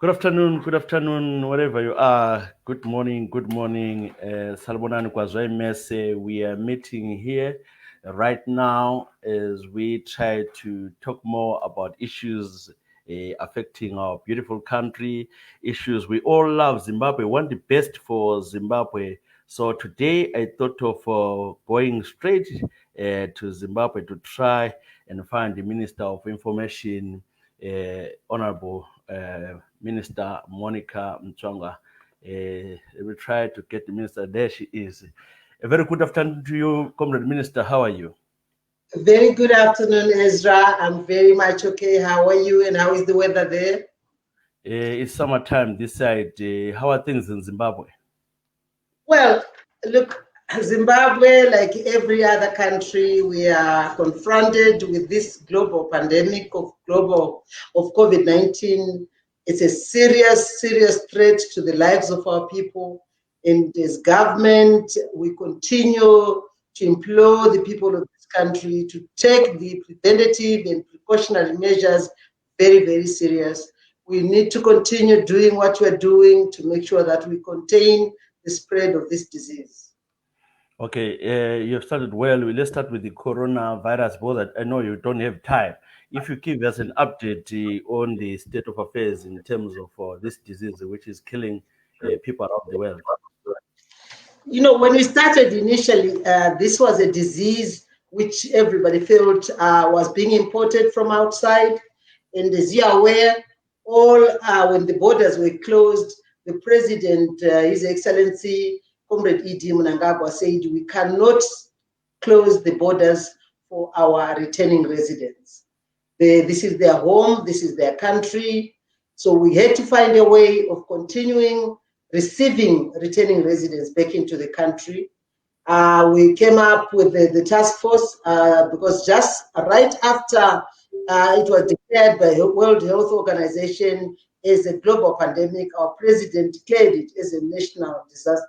Good afternoon, wherever you are. Good morning, good morning. Salbonan Kwazwai Mese. We are meeting here right now as we try to talk more about issues affecting our beautiful country, issues we all love. Zimbabwe, want the best for Zimbabwe. So today I thought of going straight to Zimbabwe to try and find the Minister of Information, Honorable Minister Monica Mutsvangwa. We try to get the minister. There she is. A very good afternoon to you, Comrade Minister. How are you? Very good afternoon, Ezra. I'm very much okay. How are you and how is the weather there? It's summertime this side. How are things in Zimbabwe? Well, look, Zimbabwe, like every other country, we are confronted with this global pandemic of COVID-19. It's a serious, serious threat to the lives of our people. And as government, we continue to implore the people of this country to take the preventative and precautionary measures very, very serious. We need to continue doing what we're doing to make sure that we contain the spread of this disease. Okay, you have started well. Let's start with the coronavirus, because I know you don't have time. If you give us an update on the state of affairs in terms of this disease, which is killing people around the world. You know, when we started initially, this was a disease which everybody felt was being imported from outside. And as you are aware, when the borders were closed, the president, His Excellency, Comrade E.D. Mnangagwa, said we cannot close the borders for our returning residents. This is their home, this is their country. So we had to find a way of continuing receiving returning residents back into the country. We came up with the task force because just right after it was declared by the World Health Organization as a global pandemic, our president declared it as a national disaster.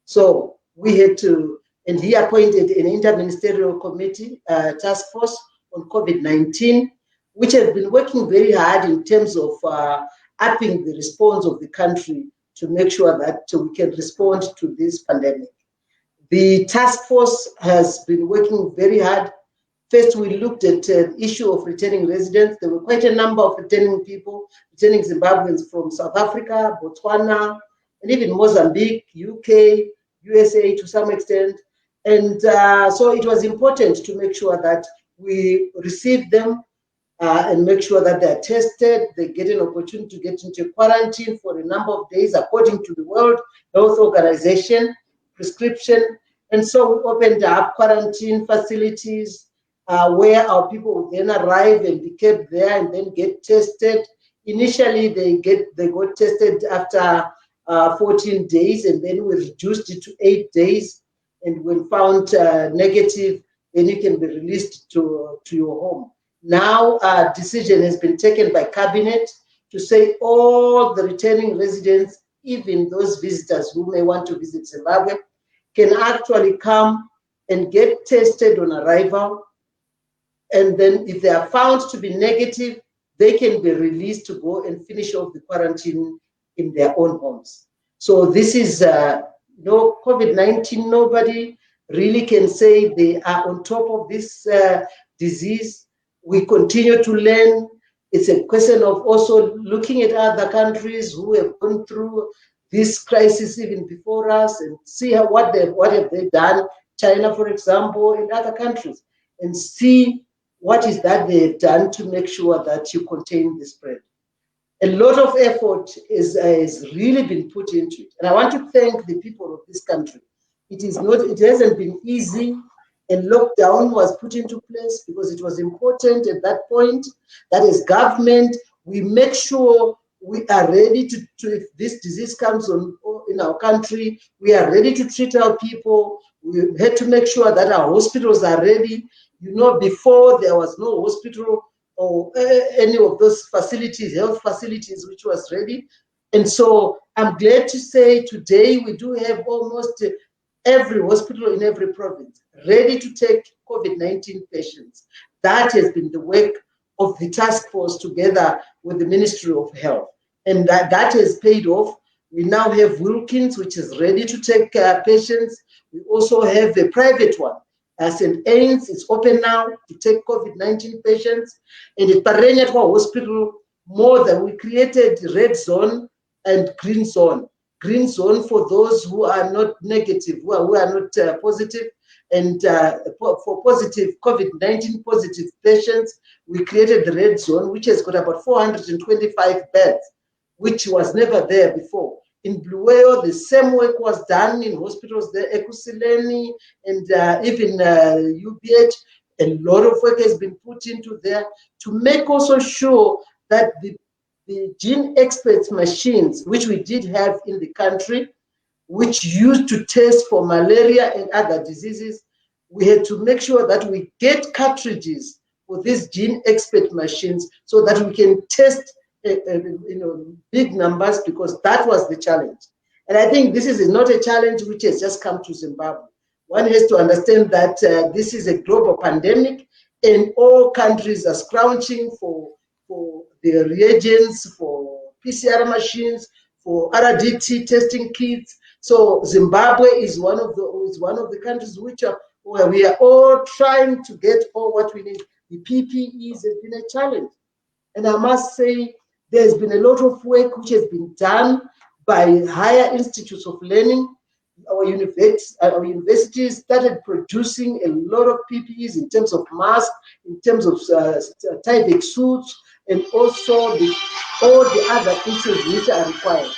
So we had to, and he appointed an interministerial committee task force on COVID-19, which has been working very hard in terms of upping the response of the country to make sure that we can respond to this pandemic. The task force has been working very hard. First, we looked at the issue of returning residents. There were quite a number of returning people, returning Zimbabweans from South Africa, Botswana, and even Mozambique, UK, USA to some extent. And so it was important to make sure that we receive them and make sure that they're tested, they get an opportunity to get into quarantine for a number of days according to the World Health Organization prescription. And so we opened up quarantine facilities where our people would then arrive and be kept there and then get tested. Initially, they got tested after 14 days, and then we reduced it to 8 days. And when found negative, then you can be released to your home. Now, a decision has been taken by Cabinet to say all the returning residents, even those visitors who may want to visit Zimbabwe, can actually come and get tested on arrival. And then if they are found to be negative, they can be released to go and finish off the quarantine in their own homes. So this is no COVID-19. Nobody really can say they are on top of this disease. We continue to learn. It's a question of also looking at other countries who have gone through this crisis even before us and see what have they done, China, for example, and other countries, and see what is that they've done to make sure that you contain the spread. A lot of effort has really been put into it. And I want to thank the people of this country. It hasn't been easy. And lockdown was put into place because it was important at that point that as government, we make sure we are ready to if this disease comes on in our country, we are ready to treat our people. We had to make sure that our hospitals are ready. You know, before there was no hospital or any of those facilities, health facilities, which was ready. And so I'm glad to say today we do have almost every hospital in every province ready to take COVID-19 patients. That has been the work of the task force together with the Ministry of Health. and that has paid off. We now have Wilkins, which is ready to take patients. We also have a private one. St. Anne's is open now to take COVID-19 patients. And at Parenyatwa Hospital, more than we created red zone and green zone. Green zone for those who are not negative, who are not positive. And for positive COVID-19 positive patients, we created the red zone, which has got about 425 beds, which was never there before. In Bluewayo, the same work was done in hospitals there, Ekusileni and even UBH. A lot of work has been put into there to make also sure that the gene experts machines, which we did have in the country, which used to test for malaria and other diseases, we had to make sure that we get cartridges for these gene expert machines so that we can test big numbers, because that was the challenge. And I think this is not a challenge which has just come to Zimbabwe. One has to understand that this is a global pandemic, and all countries are scrounging for the reagents, for PCR machines, for RDT testing kits. So Zimbabwe is one of the countries where we are all trying to get all what we need. The PPEs have been a challenge, and I must say there's been a lot of work which has been done by higher institutes of learning. Our universities started producing a lot of PPEs in terms of masks, in terms of Tyvek suits, and also all the other issues which are required.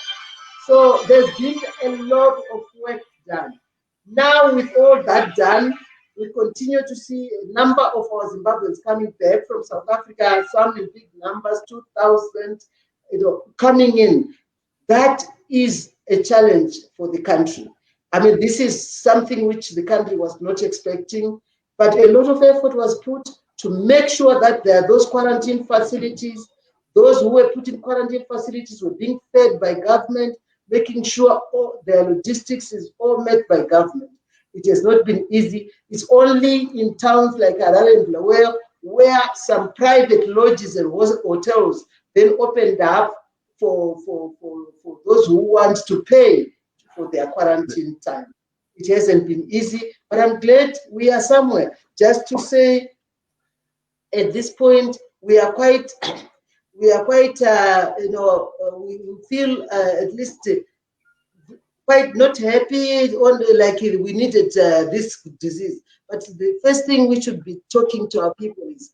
So there's been a lot of work done. Now, with all that done, we continue to see a number of our Zimbabweans coming back from South Africa, some in big numbers, 2,000, coming in. That is a challenge for the country. I mean, this is something which the country was not expecting, but a lot of effort was put to make sure that there are those quarantine facilities. Those who were put in quarantine facilities were being fed by government, making sure all their logistics is all met by government. It has not been easy. It's only in towns like Harare and Bulawayo where some private lodges and hotels then opened up for those who want to pay for their quarantine time. It hasn't been easy, but I'm glad we are somewhere. Just to say, at this point, we feel at least quite not happy, only like we needed this disease. But the first thing we should be talking to our people is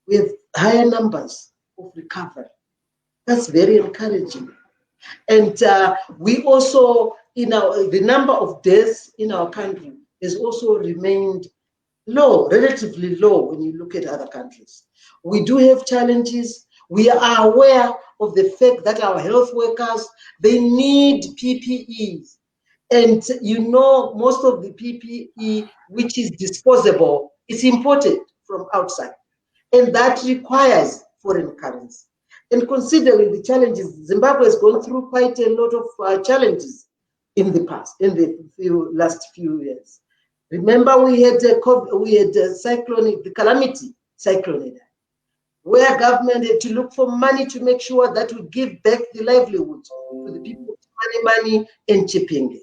we have higher numbers of recovery. That's very encouraging. And we also, the number of deaths in our country has also remained low, relatively low when you look at other countries. We do have challenges. We are aware of the fact that our health workers, they need PPEs. And most of the PPE, which is disposable, is imported from outside. And that requires foreign currency. And considering the challenges, Zimbabwe has gone through quite a lot of challenges in the past, in the last few years. Remember, we had the calamity cyclone, where government had to look for money to make sure that we give back the livelihood to the people, money and Chipinge.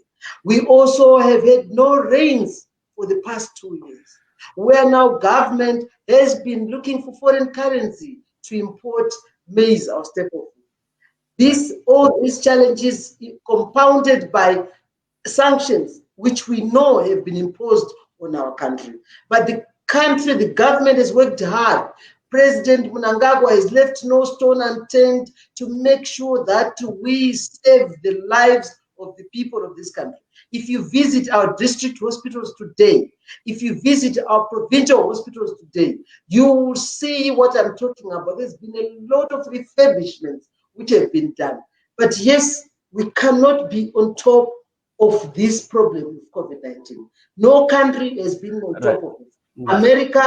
We also have had no rains for the past 2 years, where now government has been looking for foreign currency to import maize, our staple food. All these challenges compounded by sanctions, which we know have been imposed on our country. But the government has worked hard. President Mnangagwa has left no stone unturned to make sure that we save the lives of the people of this country. If you visit our district hospitals today, if you visit our provincial hospitals today, you will see what I'm talking about. There's been a lot of refurbishments which have been done. But yes, we cannot be on top of this problem with COVID-19. No country has been on top of it. America,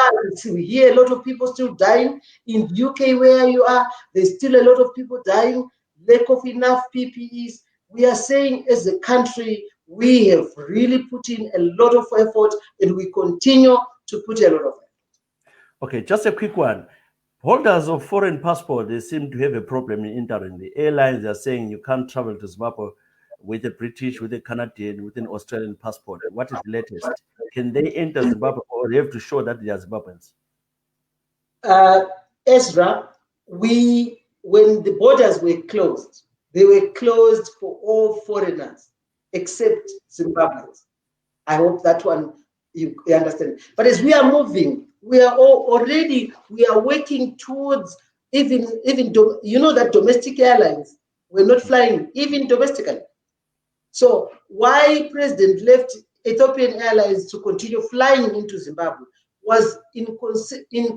we hear a lot of people still dying. In the UK, where you are, there's still a lot of people dying, lack of enough PPEs. We are saying as a country, we have really put in a lot of effort, and we continue to put a lot of effort. Okay, just a quick one. Holders of foreign passport, they seem to have a problem in entering. The airlines are saying you can't travel to Zimbabwe with a British, with a Canadian, with an Australian passport. What is the latest? Can they enter Zimbabwe, or they have to show that they are Zimbabweans? Ezra, when the borders were closed, they were closed for all foreigners except Zimbabweans. I hope that one you understand. But as we are moving, we are working towards even that domestic airlines were not flying even domestically. So why President left Ethiopian Airlines to continue flying into Zimbabwe was in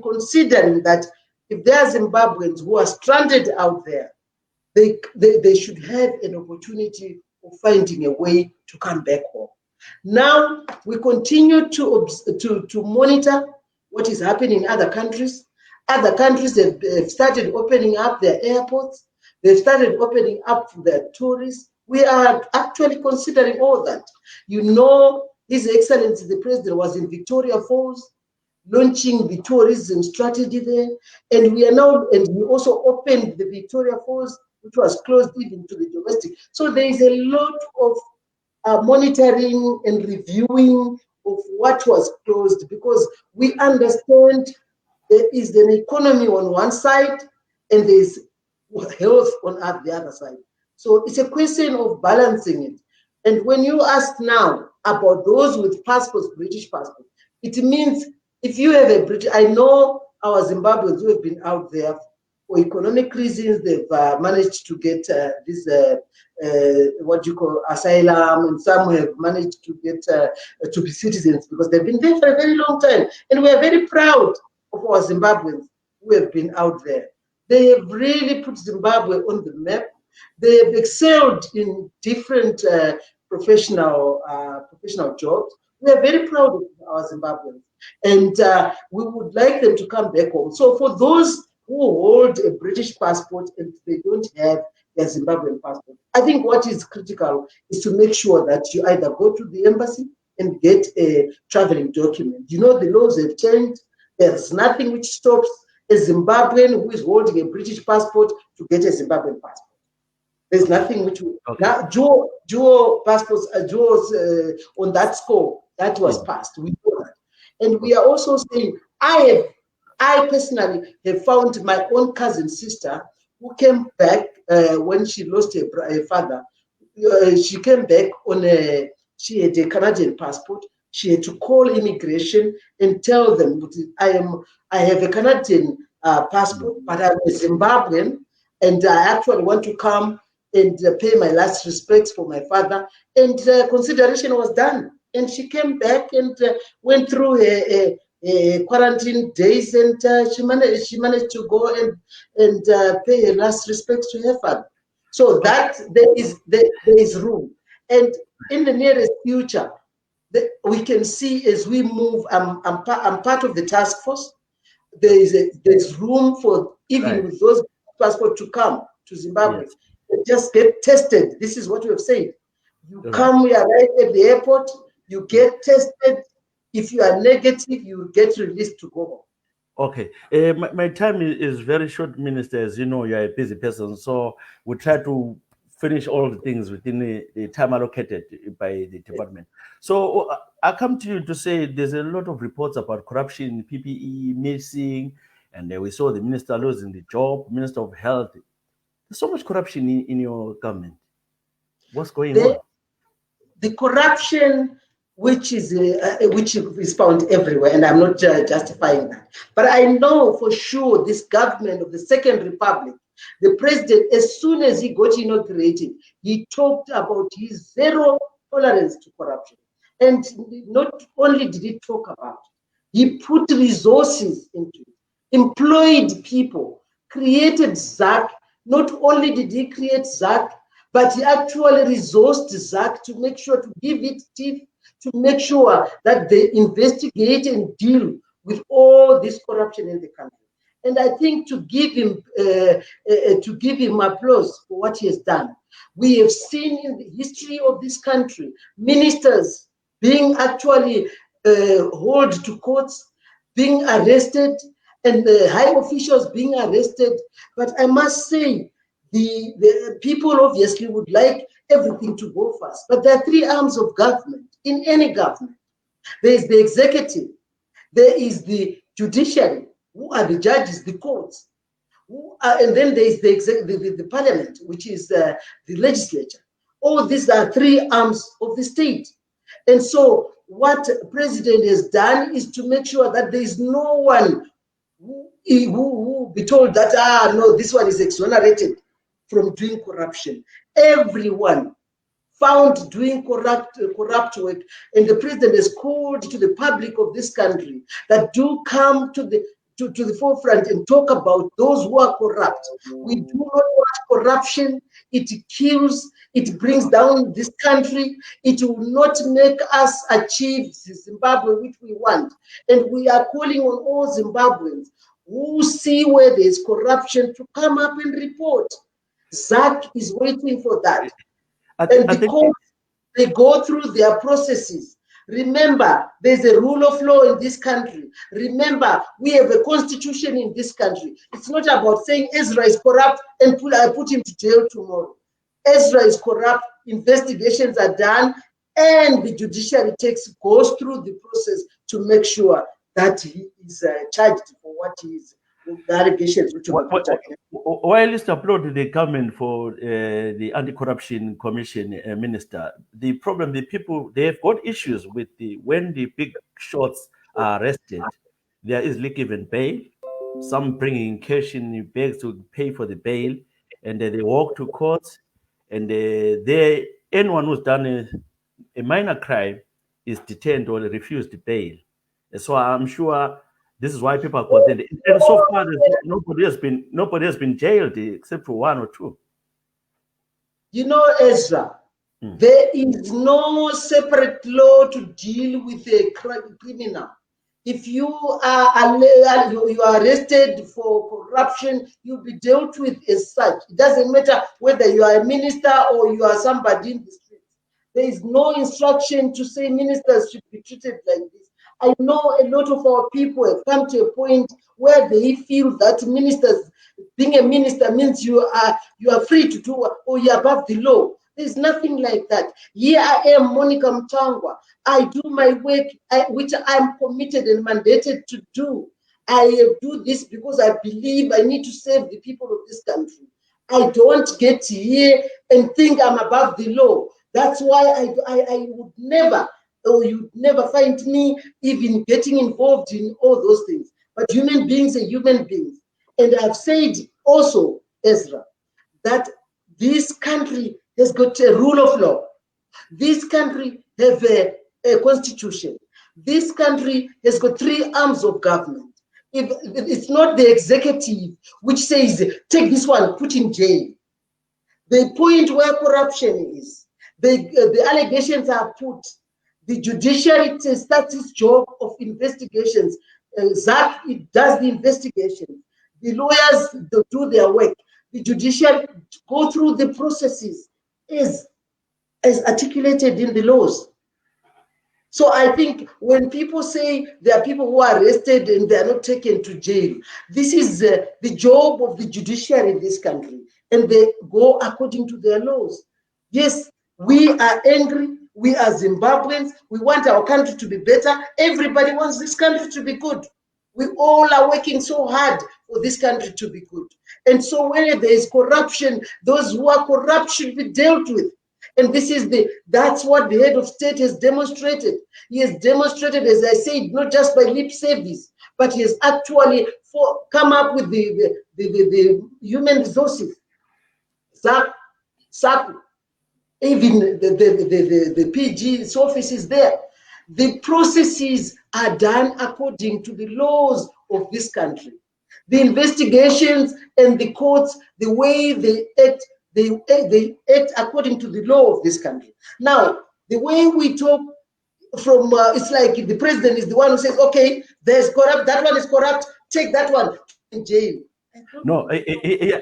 considering that if there are Zimbabweans who are stranded out there, they should have an opportunity of finding a way to come back home. Now we continue to monitor what is happening in other countries. Other countries have started opening up their airports. They've started opening up their tourists. We are actually considering all that. His Excellency the President was in Victoria Falls, launching the tourism strategy there. And we also opened the Victoria Falls, which was closed even to the domestic. So there is a lot of monitoring and reviewing of what was closed, because we understand there is an economy on one side and there's health on the other side. So it's a question of balancing it. And when you ask now about those with passports, British passports, it means if you have a British, I know our Zimbabweans who have been out there for economic reasons, they've managed to get this, what you call asylum, and some have managed to get to be citizens because they've been there for a very long time. And we are very proud of our Zimbabweans who have been out there. They have really put Zimbabwe on the map. They have excelled in different professional jobs. We are very proud of our Zimbabweans, and we would like them to come back home. So for those who hold a British passport and they don't have their Zimbabwean passport, I think what is critical is to make sure that you either go to the embassy and get a traveling document. The laws have changed. There's nothing which stops a Zimbabwean who is holding a British passport to get a Zimbabwean passport. There's nothing which now dual passports, on that score, that was passed. We know that. And we are also saying, I personally have found my own cousin sister who came back when she lost her father. She came back she had a Canadian passport. She had to call immigration and tell them, I have a Canadian passport, but I'm a Zimbabwean, and I actually want to come and pay my last respects for my father. And consideration was done. And she came back and went through a quarantine days, and she managed to go and pay her last respects to her father. So that there is room. And in the nearest future, we can see as we move. I'm part of the task force. There's room for even with those passports to come to Zimbabwe. Yes. Just get tested. This is what we have said. You come, we arrive at the airport, you get tested. If you are negative, you get released to go home. Okay. My time is very short, Minister. As you know, you're a busy person. So we try to finish all the things within the time allocated by the department. So I come to you to say there's a lot of reports about corruption, PPE missing, and we saw the minister losing the job, Minister of Health. There's so much corruption in your government. What's going on? The corruption which is found everywhere, and I'm not justifying that. But I know for sure this government of the Second Republic, the president, as soon as he got inaugurated, he talked about his zero tolerance to corruption. And not only did he talk about it, he put resources into it, employed people, created ZAC. Not only did he create ZAC, but he actually resourced ZAC to make sure to give it teeth, to make sure that they investigate and deal with all this corruption in the country. And I think to give him applause for what he has done. We have seen in the history of this country ministers being actually hauled to courts, being arrested, and the high officials being arrested. But I must say, the people obviously would like everything to go fast. But there are three arms of government in any government. There is the executive, there is the judiciary, who are the judges, the courts, and then there is the parliament, which is the legislature. All these are three arms of the state. And so what the president has done is to make sure that there is no one who be told that, no, this one is exonerated from doing corruption. Everyone found doing corrupt work, and the president has called to the public of this country that do come to the forefront and talk about those who are corrupt. We do not want corruption. It kills, it brings down this country. It will not make us achieve the Zimbabwe which we want. And we are calling on all Zimbabweans who see where there is corruption to come up and report. ZAC is waiting for that. And because they go through their processes. Remember, there's a rule of law in this country. Remember, we have a constitution in this country. It's not about saying Ezra is corrupt and I put him to jail tomorrow. Ezra is corrupt, investigations are done, and the judiciary goes through the process to make sure that he is charged for what he is. The allegations which while it's applauded the government for the anti-corruption commission minister, the problem, the people, they have got issues with when the big shots are arrested, there is easily given bail. Some bringing cash in bags to pay for the bail, and they walk to court, and anyone who's done a minor crime is detained or refused bail. So I'm sure this is why people are concerned. And so far, nobody has been jailed except for one or two. You know, Ezra, there is no separate law to deal with a criminal. If you are arrested for corruption, you'll be dealt with as such. It doesn't matter whether you are a minister or you are somebody in the streets. There is no instruction to say ministers should be treated like this. I know a lot of our people have come to a point where they feel that ministers, being a minister means you are free to do or you're above the law. There's nothing like that. Here I am, Monica Mutsvangwa. I do my work, which I'm committed and mandated to do. I do this because I believe I need to save the people of this country. I don't get here and think I'm above the law. That's why I would never, or you'd never find me even getting involved in all those things. But human beings are human beings. And I've said also, Ezra, that this country has got a rule of law. This country has a constitution. This country has got three arms of government. If it's not the executive which says, take this one, put in jail. The point where corruption is, the allegations are put, the judiciary starts its job of investigations. ZAC, it does the investigation. The lawyers do their work. The judiciary go through the processes as articulated in the laws. So I think when people say there are people who are arrested and they are not taken to jail, this is the job of the judiciary in this country, and they go according to their laws. Yes, we are angry. We are Zimbabweans. We want our country to be better. Everybody wants this country to be good. We all are working so hard for this country to be good. And so when there is corruption, those who are corrupt should be dealt with. And that's what the head of state has demonstrated. He has demonstrated, as I said, not just by lip service, but he has actually come up with the human resources. SACU, even the PG's office is there. The processes are done according to the laws of this country. The investigations and the courts, the way they act, they act according to the law of this country. Now, the way we talk from, it's like the president is the one who says, okay, there's corrupt, that one is corrupt, take that one in jail. No,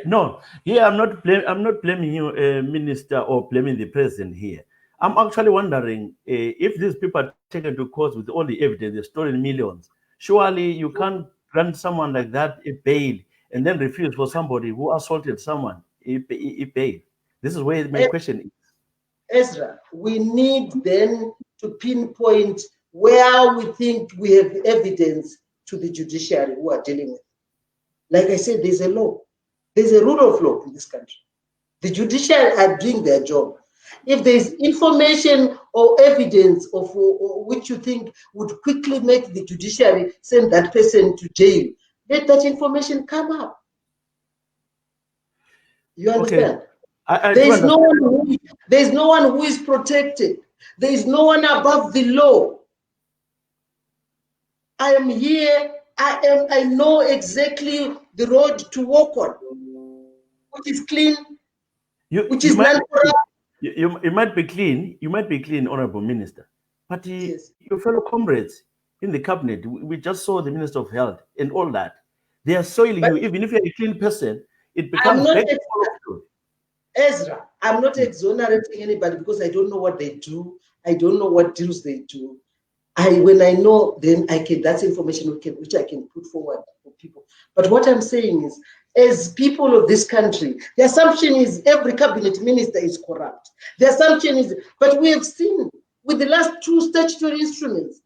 no. Here, I'm not blaming you, minister, or blaming the president here. I'm actually wondering if these people are taken to court with all the evidence, they've stolen millions. Surely you can't grant someone like that a bail and then refuse for somebody who assaulted someone a bail? This is where my question is. Ezra, we need then to pinpoint where we think we have evidence to the judiciary who are dealing with. Like I said, there's a law. There's a rule of law in this country. The judiciary are doing their job. If there's information or evidence of or which you think would quickly make the judiciary send that person to jail, let that information come up. You understand? Okay. I There do is understand. there's no one who is protected. There is no one above the law. I am here. I know exactly the road to walk on, which is clean, which You is might non-corrupt. you might be clean. You might be clean, Honorable Minister, but Yes. your fellow comrades in the cabinet, we just saw the Minister of Health and all that. They are soiling But you. Even if you're a clean person, it I'm becomes not back to follow. Ezra. I'm not exonerating anybody because I don't know what they do. I don't know what deals they do. When I know, then I can. That's information which I can put forward for people. But what I'm saying is, as people of this country, the assumption is every cabinet minister is corrupt. The assumption is, but we have seen with the last two statutory instruments,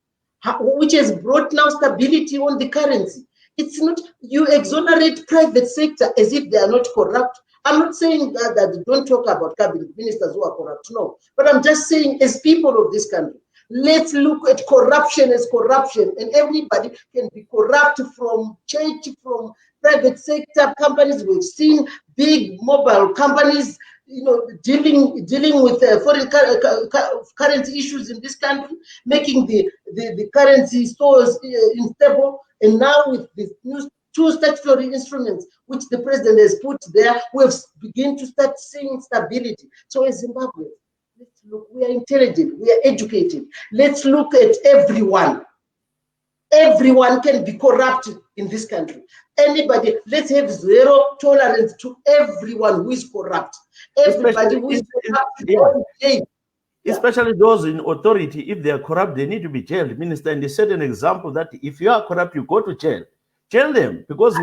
which has brought now stability on the currency. It's not you exonerate private sector as if they are not corrupt. I'm not saying that don't talk about cabinet ministers who are corrupt, no. But I'm just saying, as people of this country, let's look at corruption as corruption, and everybody can be corrupt from church, from private sector companies. We've seen big mobile companies, dealing with foreign currency issues in this country, making the currency stores unstable. And now with these new two statutory instruments which the president has put there, we have begun to start seeing stability. So as Zimbabwe, let's look, we are intelligent, we are educated. Let's look at everyone. Everyone can be corrupted in this country. Anybody, let's have zero tolerance to everyone who is corrupt. Everybody who is corrupt, Especially those in authority, if they are corrupt, they need to be jailed. Minister, and they set an example that if you are corrupt, you go to jail. Jail them because I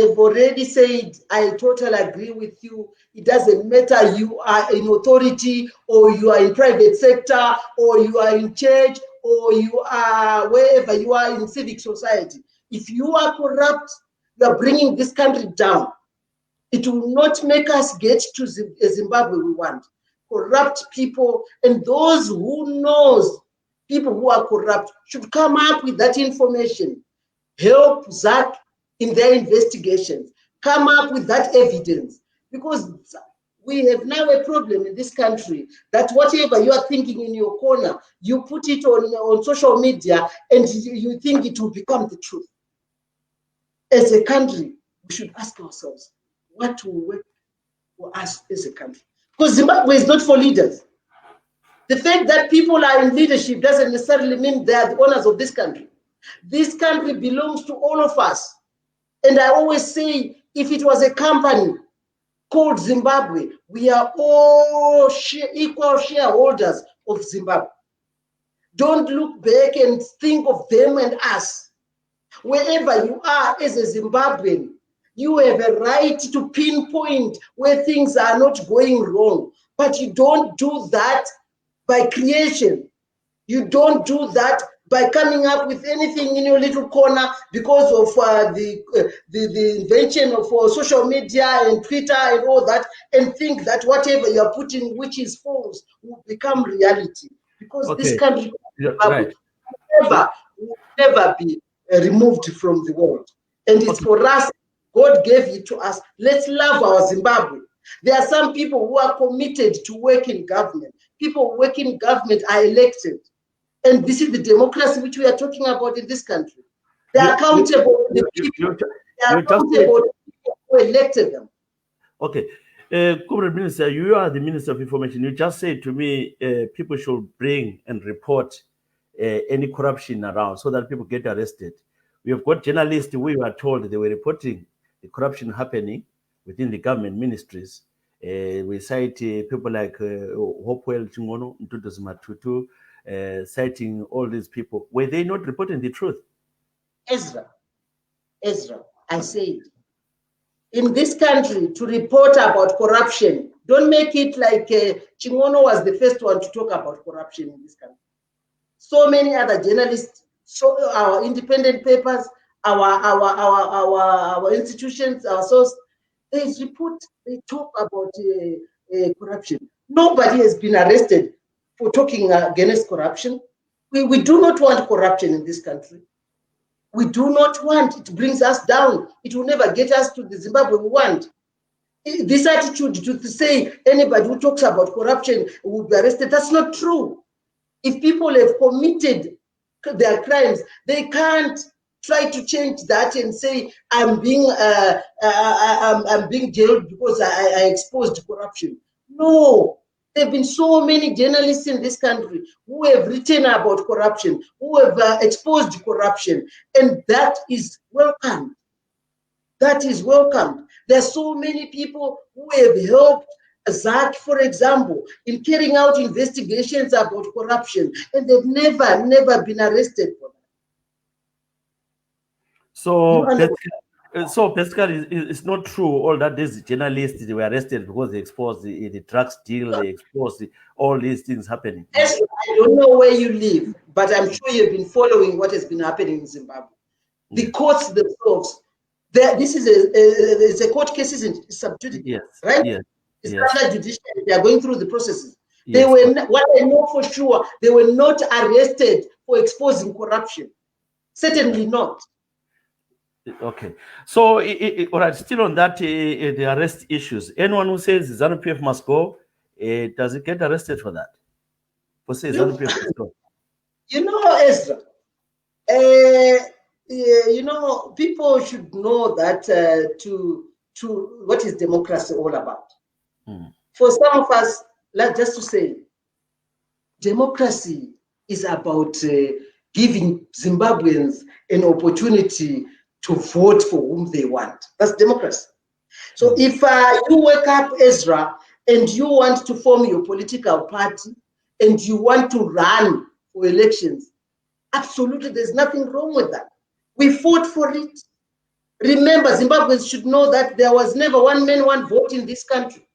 have already said I totally agree with you. It doesn't matter you are in authority or you are in private sector or you are in church or you are wherever you are in civic society. If you are corrupt, you are bringing this country down. It will not make us get to Zimbabwe we want. Corrupt people and those who knows people who are corrupt should come up with that information. Help Zach in their investigations. Come up with that evidence. Because we have now a problem in this country that whatever you are thinking in your corner, you put it on social media and you think it will become the truth. As a country, we should ask ourselves, what will work for us as a country? Because Zimbabwe is not for leaders. The fact that people are in leadership doesn't necessarily mean they are the owners of this country. This country belongs to all of us. And I always say, if it was a company called Zimbabwe, we are all equal shareholders of Zimbabwe. Don't look back and think of them and us. Wherever you are as a Zimbabwean, you have a right to pinpoint where things are not going wrong. But you don't do that by creation. You don't do that by coming up with anything in your little corner because of the invention of social media and Twitter and all that, and think that whatever you are putting, which is false, will become reality. Because this country right. will never be removed from the world. And it's for us, God gave it to us. Let's love our Zimbabwe. There are some people who are committed to work in government. People working in government are elected. And this is the democracy which we are talking about in this country. They are accountable to the people. They are accountable to the people who elected them. Okay. Comrade Minister, you are the Minister of Information. You just said to me people should bring and report any corruption around so that people get arrested. We have got journalists who were told they were reporting the corruption happening within the government ministries. We cite people like Hopewell Chingono, Mtutu Matutu, citing all these people. Were they not reporting the truth? Ezra, I said, in this country, to report about corruption, don't make it like Chingono was the first one to talk about corruption in this country. So many other journalists, so our independent papers, our institutions, our source, they report, they talk about corruption. Nobody has been arrested for talking against corruption. We do not want corruption in this country. We do not want, it brings us down. It will never get us to the Zimbabwe we want. This attitude to say anybody who talks about corruption will be arrested, that's not true. If people have committed their crimes, they can't try to change that and say I'm being jailed because I exposed corruption. No, there have been so many journalists in this country who have written about corruption, who have exposed corruption, and that is welcome. That is welcome. There are so many people who have helped Zach, for example, in carrying out investigations about corruption, and they've never been arrested for that. So basically, it's not true all that these journalists they were arrested because they exposed the drugs deal, they exposed all these things happening. Yes, I don't know where you live, but I'm sure you've been following what has been happening in Zimbabwe. The courts themselves, this is a court case, isn't it? It's sub judice, yes, right? Yes, it's under judiciary. They are going through the processes. Yes, they were, what I know for sure, they were not arrested for exposing corruption. Certainly not. Okay, so all right. Still on that, the arrest issues. Anyone who says ZANU-PF must go, does it get arrested for that? For say ZANU-PF must go. You know, Ezra. You know, people should know that to what is democracy all about. For some of us, like just to say, democracy is about giving Zimbabweans an opportunity to vote for whom they want. That's democracy. So if you wake up, Ezra, and you want to form your political party and you want to run for elections, absolutely, there's nothing wrong with that. We fought for it. Remember, Zimbabweans should know that there was never one man, one vote in this country.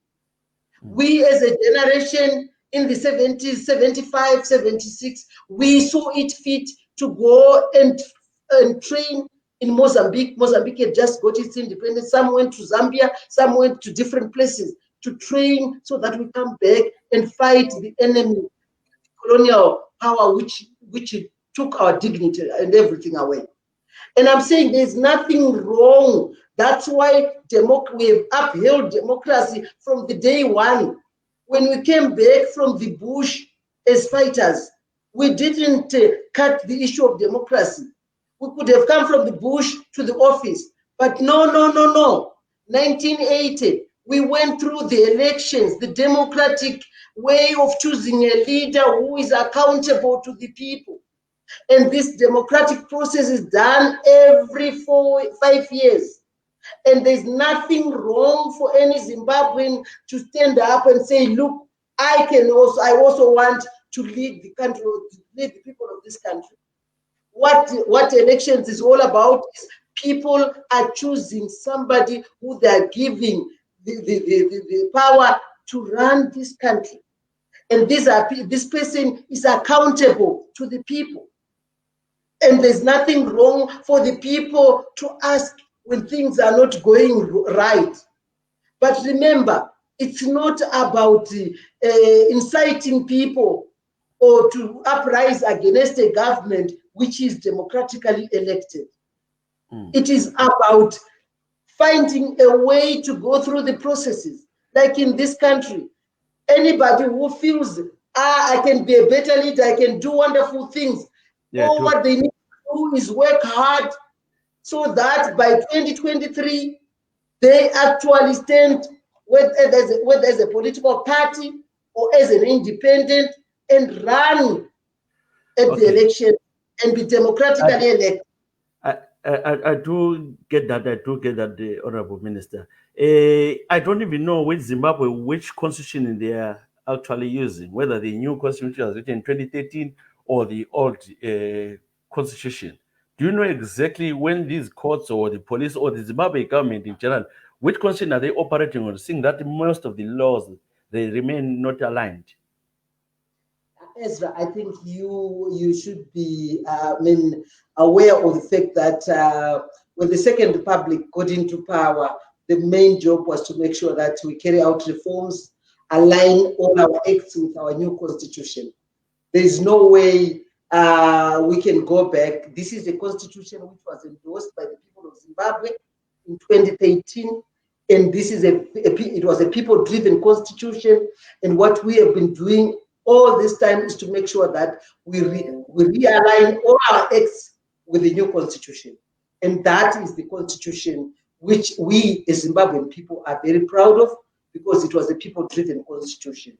We as a generation in the 70s, 75, 76, we saw it fit to go and train in Mozambique. Mozambique had just got its independence. Some went to Zambia, some went to different places to train so that we come back and fight the enemy, colonial power, which took our dignity and everything away. And I'm saying there's nothing wrong. That's why we have upheld democracy from the day one. When we came back from the bush as fighters, we didn't cut the issue of democracy. We could have come from the bush to the office, but no. 1980, we went through the elections, the democratic way of choosing a leader who is accountable to the people. And this democratic process is done every 5 years. And there's nothing wrong for any Zimbabwean to stand up and say, look, I also want to lead the country, to lead the people of this country. What elections is all about is people are choosing somebody who they are giving the power to run this country. And this person is accountable to the people. And there's nothing wrong for the people to ask when things are not going right. But remember, it's not about inciting people or to uprise against a government which is democratically elected. It is about finding a way to go through the processes. Like in this country, anybody who feels, I can be a better leader, I can do wonderful things, what they need to do is work hard so that by 2023, they actually stand whether as a political party or as an independent and run at the election and be democratically elected. I do get that. The Honorable Minister. I don't even know which Zimbabwe, which constitution they are actually using, whether the new constitution was written in 2013 or the old constitution. Do you know exactly when these courts or the police or the Zimbabwe government in general, which constitution are they operating on, seeing that most of the laws, they remain not aligned? Ezra, I think you should be aware of the fact that when the Second Republic got into power, the main job was to make sure that we carry out reforms, align all our acts with our new constitution. There is no way we can go back. This is a constitution which was endorsed by the people of Zimbabwe in 2013, and this is it was a people-driven constitution. And what we have been doing all this time is to make sure that we realign all our acts with the new constitution, and that is the constitution which we as Zimbabwean people are very proud of, because it was a people-driven constitution.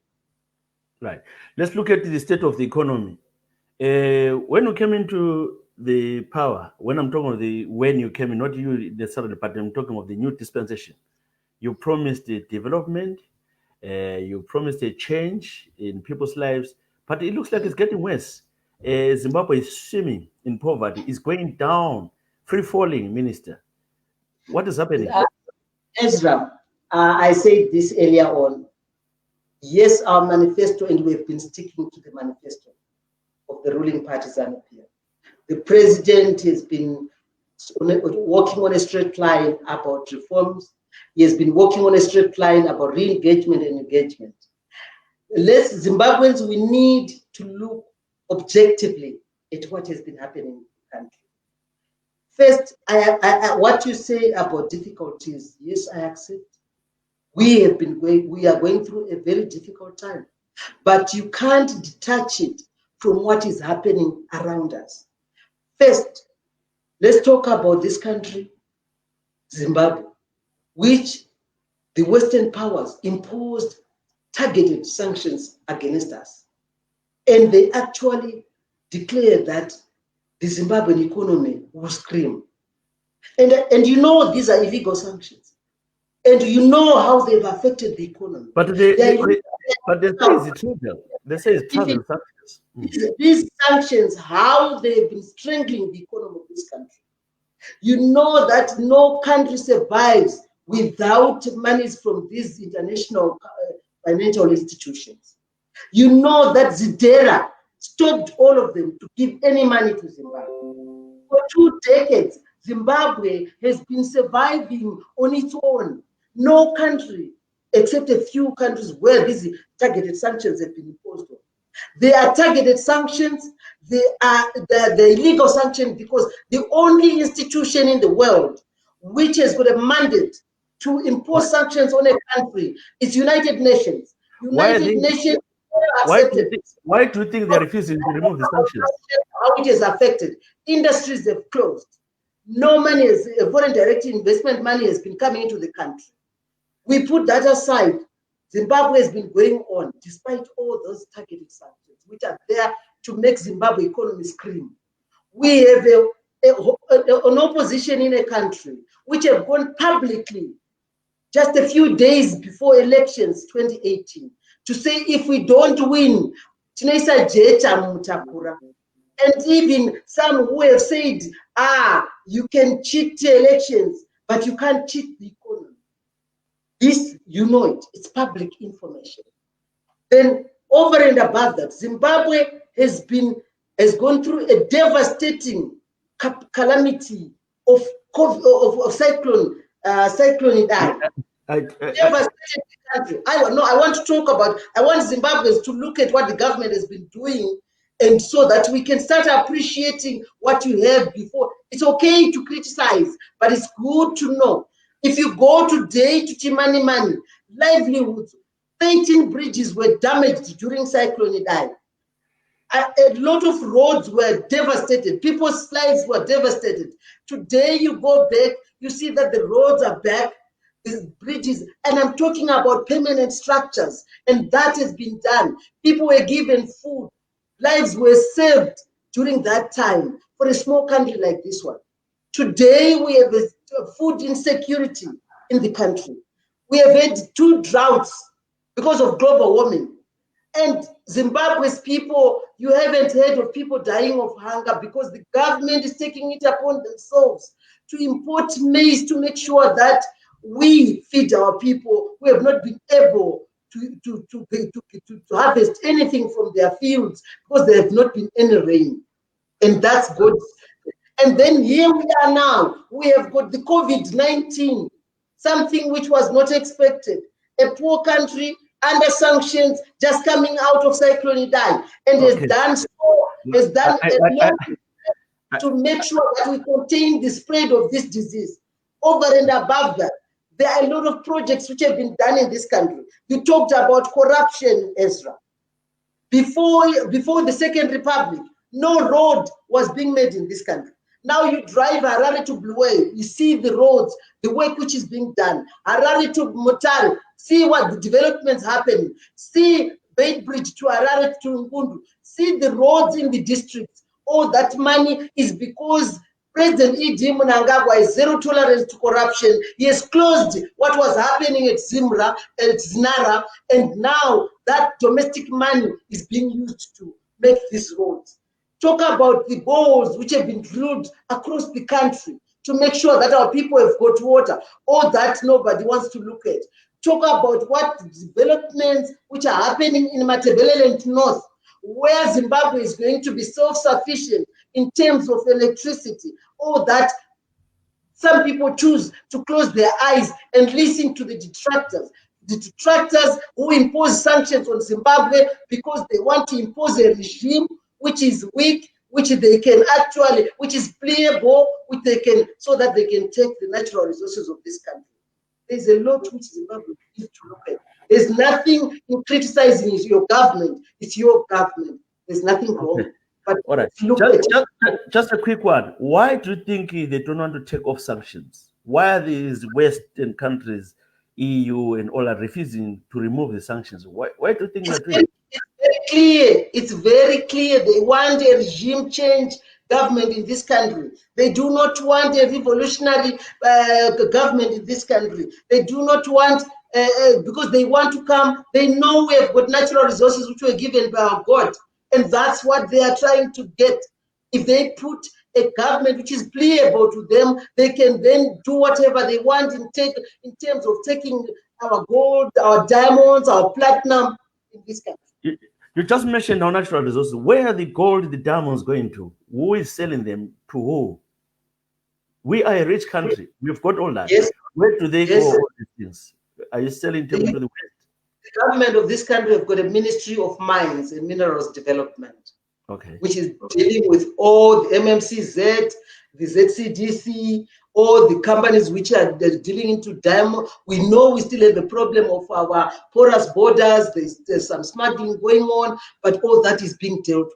Right. Let's look at the state of the economy. When you came into the power, when I'm talking of when you came in, not you necessarily, but I'm talking of the new dispensation, you promised the development, you promised a change in people's lives, but it looks like it's getting worse. Zimbabwe is swimming in poverty, is going down, free falling, Minister. What is happening? Ezra, I said this earlier on. Yes, our manifesto, and we've been sticking to the manifesto of the ruling party ZANU-PF. The president has been working on a straight line about reforms. He has been working on a straight line about re-engagement and engagement. Zimbabweans, we need to look objectively at what has been happening in the country. First, what you say about difficulties, yes, I accept. We are going through a very difficult time, but you can't detach it from what is happening around us. First, let's talk about this country, Zimbabwe, which the Western powers imposed targeted sanctions against us. And they actually declared that the Zimbabwean economy will scream. And you know these are illegal sanctions. And you know how they've affected the economy. But they say it's trivial. They say it's trivial sanctions. These sanctions, how they've been strangling the economy of this country. You know that no country survives without monies from these international financial institutions. You know that Zidera stopped all of them to give any money to Zimbabwe. For 2 decades, Zimbabwe has been surviving on its own. No country, except a few countries where these targeted sanctions have been imposed on. They are targeted sanctions. They are the illegal sanctions, because the only institution in the world which has got a mandate to impose sanctions on a country is United Nations. Why do you think they're refusing to remove the sanctions? How it has affected industries have closed. No money, foreign direct investment money has been coming into the country. We put that aside. Zimbabwe has been going on despite all those targeted sanctions, which are there to make Zimbabwe economy scream. We have an opposition in a country which have gone publicly just a few days before elections 2018 to say if we don't win, tinoisa jecha mutakura. And even some who have said, you can cheat the elections, but you can't cheat the economy. This, you know it, it's public information. Then over and above that, Zimbabwe has gone through a devastating calamity of cyclone Idai. Devastated country. I want to talk about, I want Zimbabweans to look at what the government has been doing, and so that we can start appreciating what you have before. It's okay to criticize, but it's good to know. If you go today to Chimani, livelihoods, 13 bridges were damaged during Cyclone Idai. A lot of roads were devastated. People's lives were devastated. Today you go back, you see that the roads are back, the bridges, and I'm talking about permanent structures, and that has been done. People were given food. Lives were saved during that time for a small country like this one. Today, we have food insecurity in the country. We have had 2 droughts because of global warming. And Zimbabwe's people, you haven't heard of people dying of hunger because the government is taking it upon themselves to import maize to make sure that we feed our people who have not been able to harvest anything from their fields because there have not been any rain. And that's good. And then here we are now. We have got the COVID-19, something which was not expected. A poor country under sanctions, just coming out of Cyclone Idai, and has done a lot to make sure that we contain the spread of this disease. Over and above that, there are a lot of projects which have been done in this country. You talked about corruption, Ezra. Before the Second Republic, no road was being made in this country. Now you drive Harare to Bluey, you see the roads, the work which is being done. Harare to Mutare, see what the developments happening. See Bait Bridge to Harare to Ngundu. See the roads in the districts. All that money is because President E.D. Mnangagwa is zero tolerance to corruption. He has closed what was happening at Zimra, at Znara, and now that domestic money is being used to make these roads. Talk about the boreholes which have been drilled across the country to make sure that our people have got water, all that nobody wants to look at. Talk about what developments which are happening in Matabeleland North, where Zimbabwe is going to be self-sufficient in terms of electricity, all that some people choose to close their eyes and listen to the detractors. The detractors who impose sanctions on Zimbabwe because they want to impose a regime which is weak, which they can actually, which is pliable, which they can, so that they can take the natural resources of this country. There's a lot which Zimbabwe needs to look at. There's nothing in criticizing your government. It's your government. There's nothing wrong. Okay. But all right, just a quick one. Why do you think they don't want to take off sanctions? Why are these Western countries, EU and all, are refusing to remove the sanctions? Why do you think they're doing it? It's very clear. It's very clear. They want a regime change government in this country. They do not want a revolutionary government in this country. They do not want, because they want to come, they know we have got natural resources which were given by our God. And that's what they are trying to get. If they put a government which is pliable to them, they can then do whatever they want in terms of taking our gold, our diamonds, our platinum in this country. You just mentioned our natural resources. Where are the gold, the diamonds going to? Who is selling them to who? We are a rich country. We've got all that. Yes. Where do they go? All these things? Are you selling them to the West? The government of this country have got a Ministry of Mines and Minerals Development, okay, which is dealing with all the MMCZ, the ZCDC, all the companies which are dealing into diamond. We know we still have the problem of our porous borders. There's some smuggling going on, but all that is being dealt with.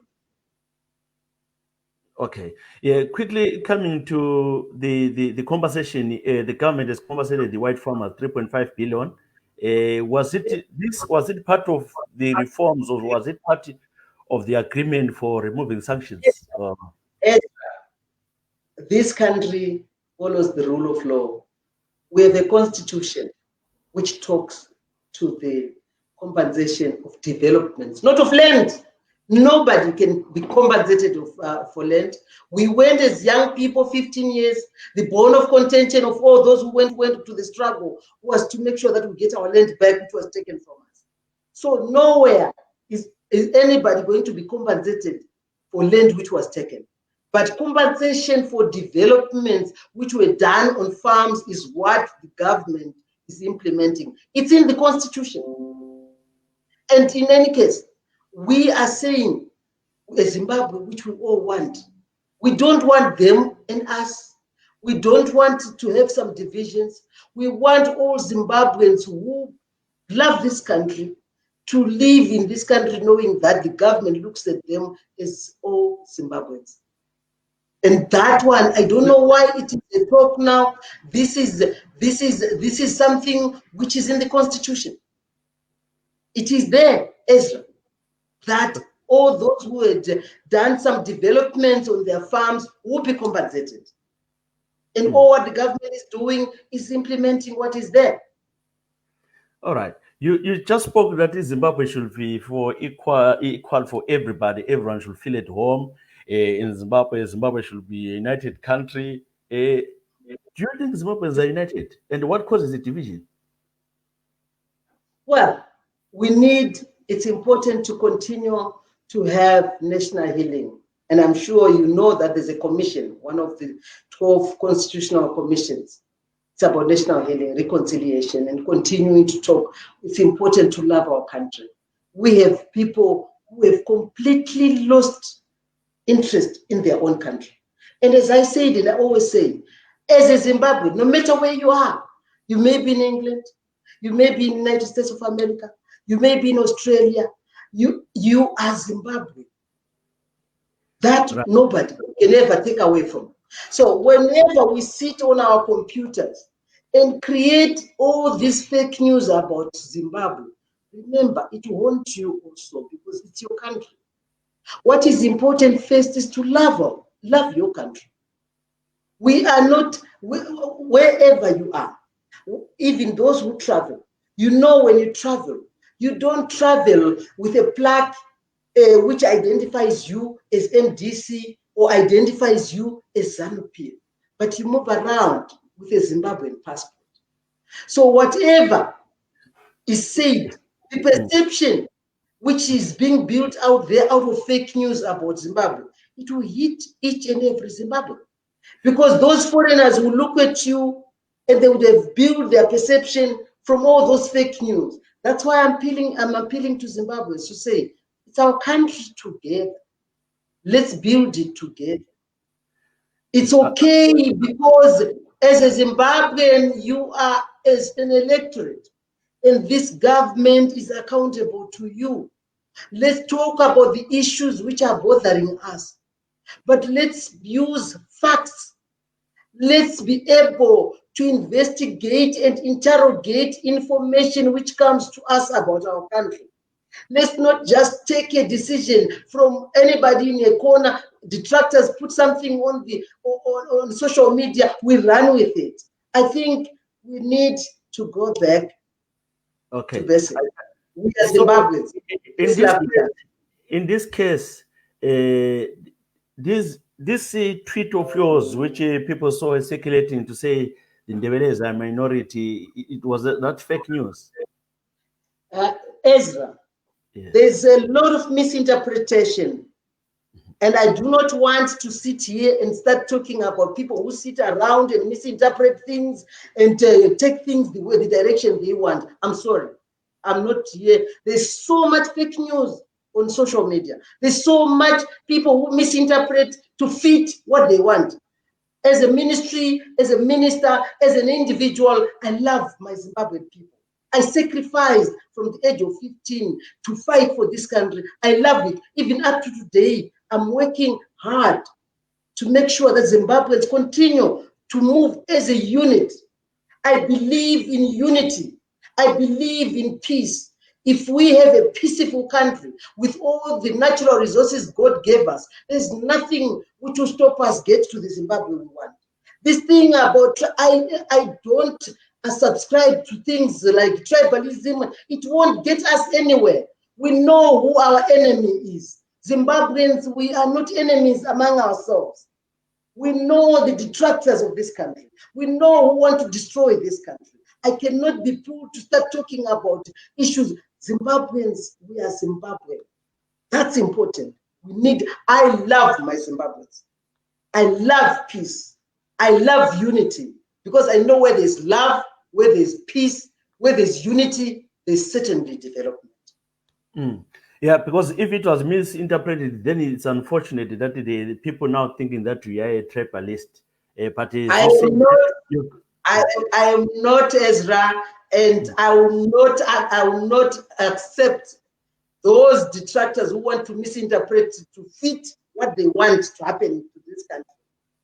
Okay. Yeah. Quickly coming to the conversation, the government has compensated the white farmers 3.5 billion. Was it part of the reforms, or was it part of the agreement for removing sanctions? This country follows the rule of law. We have a constitution which talks to the compensation of developments, not of land. Nobody can be compensated for land. We went as young people, 15 years. The bone of contention of all those who went to the struggle was to make sure that we get our land back, which was taken from us. So nowhere is anybody going to be compensated for land which was taken. But compensation for developments which were done on farms is what the government is implementing. It's in the constitution. And in any case, we are saying a Zimbabwe which we all want. We don't want them and us. We don't want to have some divisions. We want all Zimbabweans who love this country to live in this country knowing that the government looks at them as all Zimbabweans. And that one, I don't know why it is a talk now. This is something which is in the constitution. It is there, Ezra, that all those who had done some development on their farms will be compensated. And all what the government is doing is implementing what is there. All right. You just spoke that Zimbabwe should be for equal for everybody. Everyone should feel at home. In Zimbabwe, Zimbabwe should be a united country. Do you think Zimbabweans are united? And what causes the division? Well, it's important to continue to have national healing. And I'm sure you know that there's a commission, one of the 12 constitutional commissions. It's about national healing, reconciliation, and continuing to talk. It's important to love our country. We have people who have completely lost interest in their own country. And as I said, and I always say, as a Zimbabwean, no matter where you are, you may be in England, you may be in the United States of America, you may be in Australia, you are Zimbabwe. That Right. nobody can ever take away from. So whenever we sit on our computers and create all this fake news about Zimbabwe, remember, it will haunt you also because it's your country. What is important first is to love your country. We are not, wherever you are, even those who travel, you know, when you travel, you don't travel with a plaque which identifies you as MDC or identifies you as ZANU-PF, but you move around with a Zimbabwean passport. So whatever is said, the perception which is being built out there out of fake news about Zimbabwe, it will hit each and every Zimbabwean. Because those foreigners will look at you and they would have built their perception from all those fake news. That's why I'm appealing to Zimbabweans to say, it's our country together. Let's build it together. It's okay because as a Zimbabwean, you are as an electorate, and this government is accountable to you. Let's talk about the issues which are bothering us, but let's use facts. Let's be able to investigate and interrogate information which comes to us about our country. Let's not just take a decision from anybody in a corner. Detractors put something on social media, we run with it. I think we need to go back to basics. We are Zimbabweans. In this case, this tweet of yours, which people saw circulating to say the Ndebelés are a minority, it was not fake news. Ezra, there's a lot of misinterpretation. And I do not want to sit here and start talking about people who sit around and misinterpret things and take things the direction they want. I'm sorry. I'm not here. There's so much fake news on social media. There's so much people who misinterpret to fit what they want. As a ministry, as a minister, as an individual, I love my Zimbabwean people. I sacrificed from the age of 15 to fight for this country. I love it. Even up to today, I'm working hard to make sure that Zimbabweans continue to move as a unit. I believe in unity. I believe in peace. If we have a peaceful country with all the natural resources God gave us, there's nothing which will stop us get to the Zimbabwe we want. This thing about, I don't subscribe to things like tribalism. It won't get us anywhere. We know who our enemy is. Zimbabweans, we are not enemies among ourselves. We know the detractors of this country. We know who want to destroy this country. I cannot be pulled to start talking about issues. Zimbabweans, we are Zimbabwean. That's important. I love my Zimbabweans. I love peace. I love unity because I know where there's love, where there's peace, where there's unity, there's certainly development. Yeah, because if it was misinterpreted, then it's unfortunate that the people now thinking that we are a tribalist. But I am not Ezra, and I will not accept those detractors who want to misinterpret to fit what they want to happen to this country.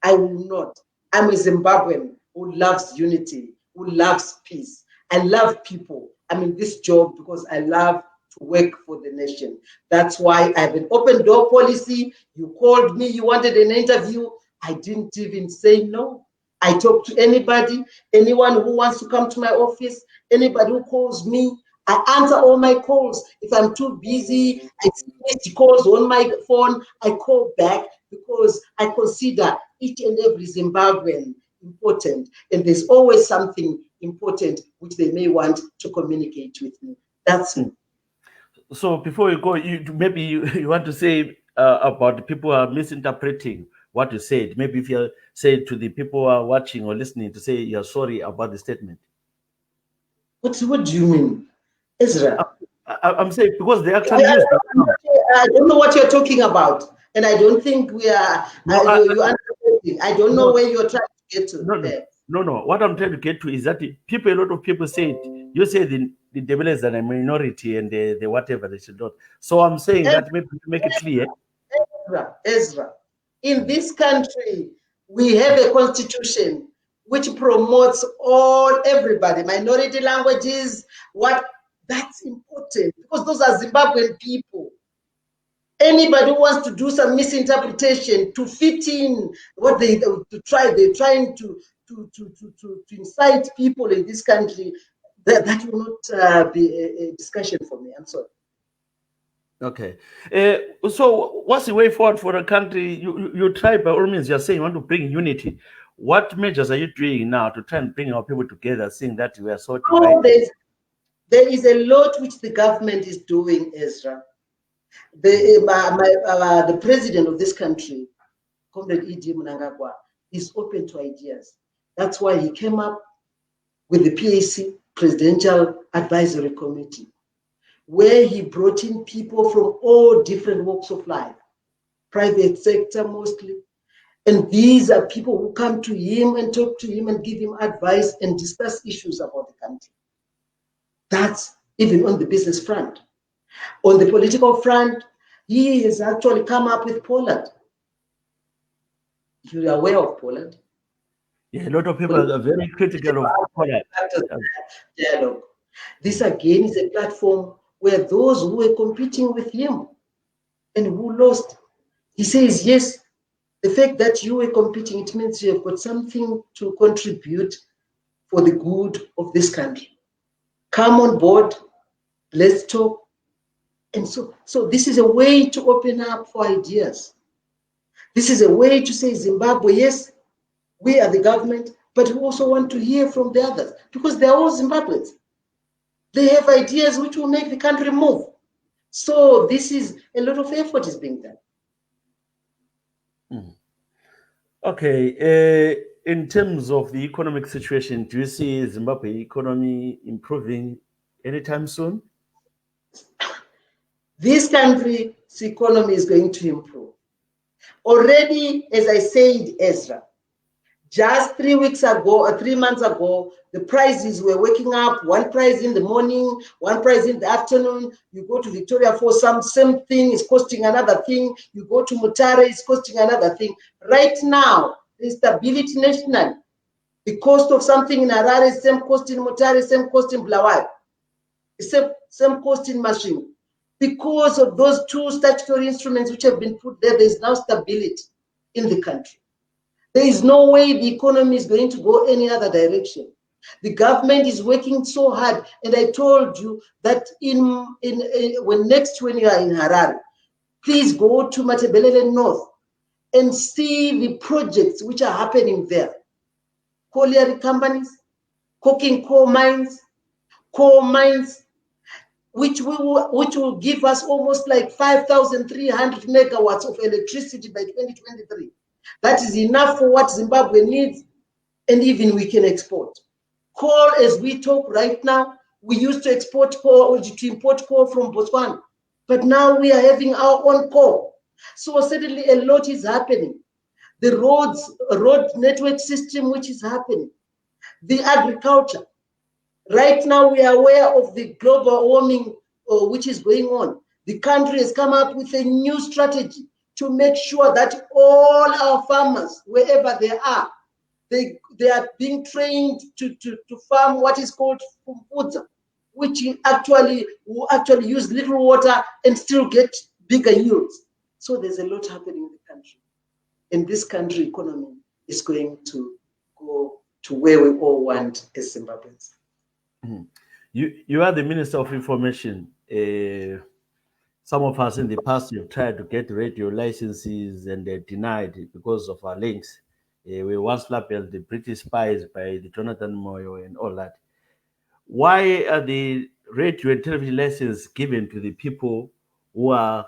I will not. I'm a Zimbabwean who loves unity, who loves peace. I love people. I'm in this job because I love to work for the nation. That's why I have an open door policy. You called me, you wanted an interview. I didn't even say no. I talk to anybody, anyone who wants to come to my office, anybody who calls me. I answer all my calls. If I'm too busy, I see missed calls on my phone, I call back because I consider each and every Zimbabwean important. And there's always something important which they may want to communicate with me. That's me. So before you go, maybe you want to say about the people who are misinterpreting what you said. Maybe if you say to the people who are watching or listening to say you're sorry about the statement. What do you mean, Ezra? I'm saying because they actually use that now. I don't know what you're talking about, and I don't think we are. No, You understanding. I don't know no, where you're trying to get to. no, no, There. no. What I'm trying to get to is that a lot of people say it. You say the devil is a minority and the whatever they should not. So I'm saying that maybe to make it clear. Ezra, in this country, we have a constitution which promotes everybody, minority languages. That's important because those are Zimbabwean people. Anybody who wants to do some misinterpretation to fit in what they're trying to incite people in this country. That will not be a discussion for me. I'm sorry. Okay. So what's the way forward for a country? You try by all means, you're saying you want to bring unity. What measures are you doing now to try and bring our people together, seeing that we are so Oh, divided? there is a lot which the government is doing, Ezra. The president of this country, Comrade E.D. Mnangagwa, is open to ideas. That's why he came up with the PAC, Presidential Advisory Committee, where he brought in people from all different walks of life, private sector mostly. And these are people who come to him and talk to him and give him advice and discuss issues about the country. That's even on the business front. On the political front, he has actually come up with Poland. You are aware of Poland? Yeah, a lot of people are very critical of Poland. Dialogue. This again is a platform where those who were competing with him and who lost, he says, yes, the fact that you were competing, it means you have got something to contribute for the good of this country. Come on board, let's talk. And so this is a way to open up for ideas. This is a way to say, Zimbabwe, yes, we are the government, but we also want to hear from the others because they're all Zimbabweans. They have ideas which will make the country move. So this is a lot of effort is being done. Okay. In terms of the economic situation, do you see Zimbabwe economy improving anytime soon? This country's economy is going to improve. Already, as I said, Ezra, just 3 weeks ago or 3 months ago, the prices were waking up, one price in the morning, one price in the afternoon. You go to Victoria for some same thing, it's costing another thing. You go to Mutare, it's costing another thing. Right now, the stability national, the cost of something in Harare, same cost in Mutare, same cost in Blaawai, same cost in Machine. Because of those two statutory instruments which have been put there, there is now stability in the country. There is no way the economy is going to go any other direction. The government is working so hard, and I told you that when you are in Harare, please go to Matebelele North and see the projects which are happening there. Colliery companies, coking coal mines, which will give us almost like 5,300 megawatts of electricity by 2023. That is enough for what Zimbabwe needs, and even we can export. Coal, as we talk right now, we used to import coal from Botswana, but now we are having our own coal. So certainly a lot is happening. The road network system, which is happening. The agriculture. Right now, we are aware of the global warming which is going on. The country has come up with a new strategy to make sure that all our farmers, wherever they are, they are being trained to farm what is called fumfudza, which will actually use little water and still get bigger yields. So there's a lot happening in the country. And this country economy is going to go to where we all want as Zimbabweans. Mm-hmm. You are the Minister of Information. Some of us in the past have tried to get radio licenses and they're denied because of our links. We once labeled the British spies by the Jonathan Moyo and all that. Why are the radio and television licenses given to the people who are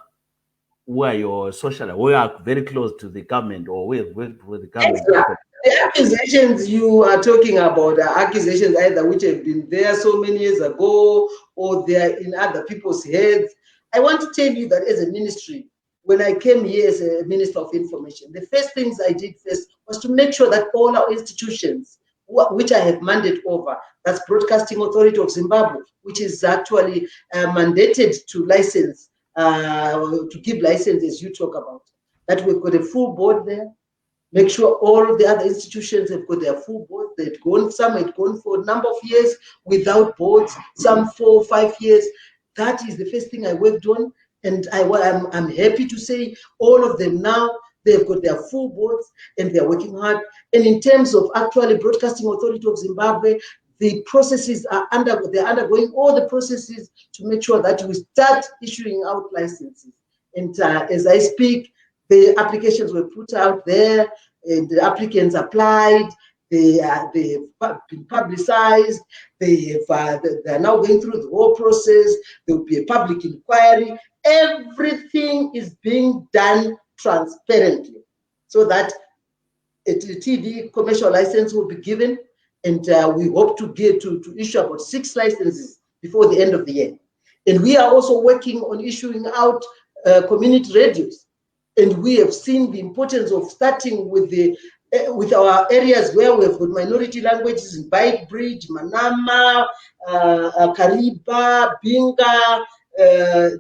your social, who are very close to the government or who have worked with the government Ezra, before? the accusations you are talking about are accusations either which have been there so many years ago or they are in other people's heads. I want to tell you that as a ministry, when I came here as a Minister of Information, the first things I did first was to make sure that all our institutions, which I have mandate over, that's Broadcasting Authority of Zimbabwe, which is actually mandated to license, to give licenses you talk about, that we've got a full board there. Make sure all of the other institutions have got their full board. They'd gone, some had gone for a number of years without boards, some 4 or 5 years. That is the first thing I worked on. And I'm happy to say all of them now, they've got their full boards and they're working hard. And in terms of actually Broadcasting Authority of Zimbabwe, the processes are they're undergoing all the processes to make sure that we start issuing out licenses. And as I speak, the applications were put out there, and the applicants applied. They've been publicized. They're now going through the whole process. There will be a public inquiry. Everything is being done transparently, so that a TV commercial license will be given, and we hope to get to issue about 6 licenses before the end of the year. And we are also working on issuing out community radios. And we have seen the importance of starting with our areas where we've got minority languages in Bike Bridge, Manama, Kariba, Binga,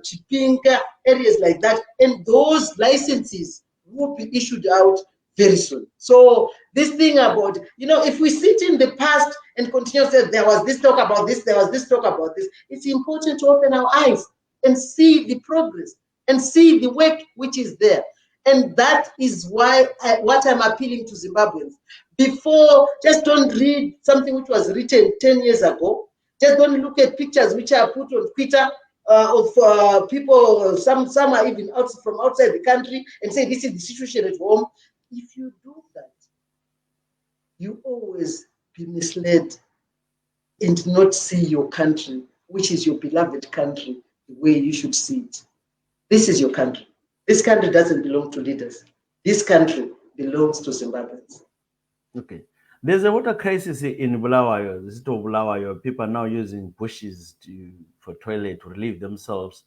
Chipinga, areas like that. And those licenses will be issued out very soon. So this thing about, if we sit in the past and continue to say there was this talk about this, there was this talk about this, it's important to open our eyes and see the progress and see the work which is there. And that is why what I'm appealing to Zimbabweans. Before, just don't read something which was written 10 years ago. Just don't look at pictures which are put on Twitter of people, some are even from outside the country, and say this is the situation at home. If you do that, you always be misled and not see your country, which is your beloved country, the way you should see it. This is your country. This country doesn't belong to leaders. This country belongs to Zimbabweans. Okay. There's a water crisis in Bulawayo, the city of Bulawayo. People are now using bushes for toilet to relieve themselves.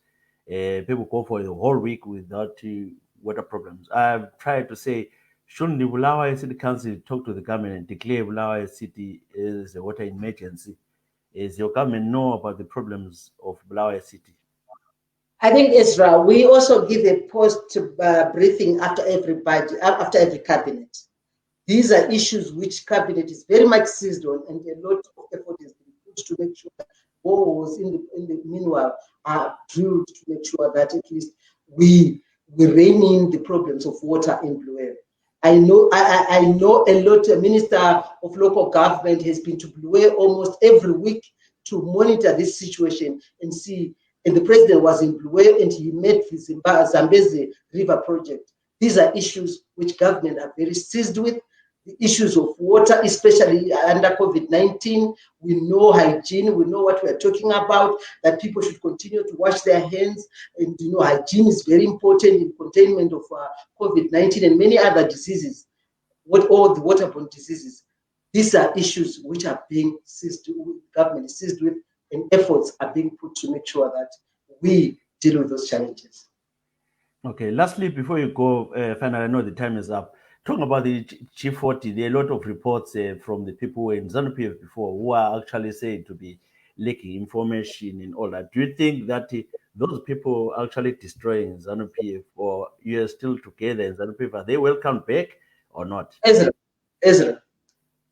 People go for the whole week without water problems. I've tried to say, shouldn't the Bulawayo City Council talk to the government and declare Bulawayo City as a water emergency? Does your government know about the problems of Bulawayo City? I think, Ezra, we also give a post briefing after every cabinet. These are issues which cabinet is very much seized on, and a lot of effort has been put to make sure that boreholes in the meanwhile are drilled to make sure that at least we rein in the problems of water in Blue Air. I know a lot. A minister of local government has been to Blue Air almost every week to monitor this situation and see. And the president was in Blue Air and he met the Zambezi River project. These are issues which government are very seized with. The issues of water, especially under COVID-19, we know hygiene, we know what we're talking about, that people should continue to wash their hands. And hygiene is very important in containment of COVID-19 and many other diseases, all the waterborne diseases. These are issues which are being seized with, government is seized with, and efforts are being put to make sure that we deal with those challenges. Okay, lastly, before you go, finally, I know the time is up. Talking about the G40, there are a lot of reports from the people in ZANU-PF before who are actually said to be leaking information and all that. Do you think that those people are actually destroying ZANU-PF, or you are still together in ZANU-PF? Are they welcome back or not? Ezra,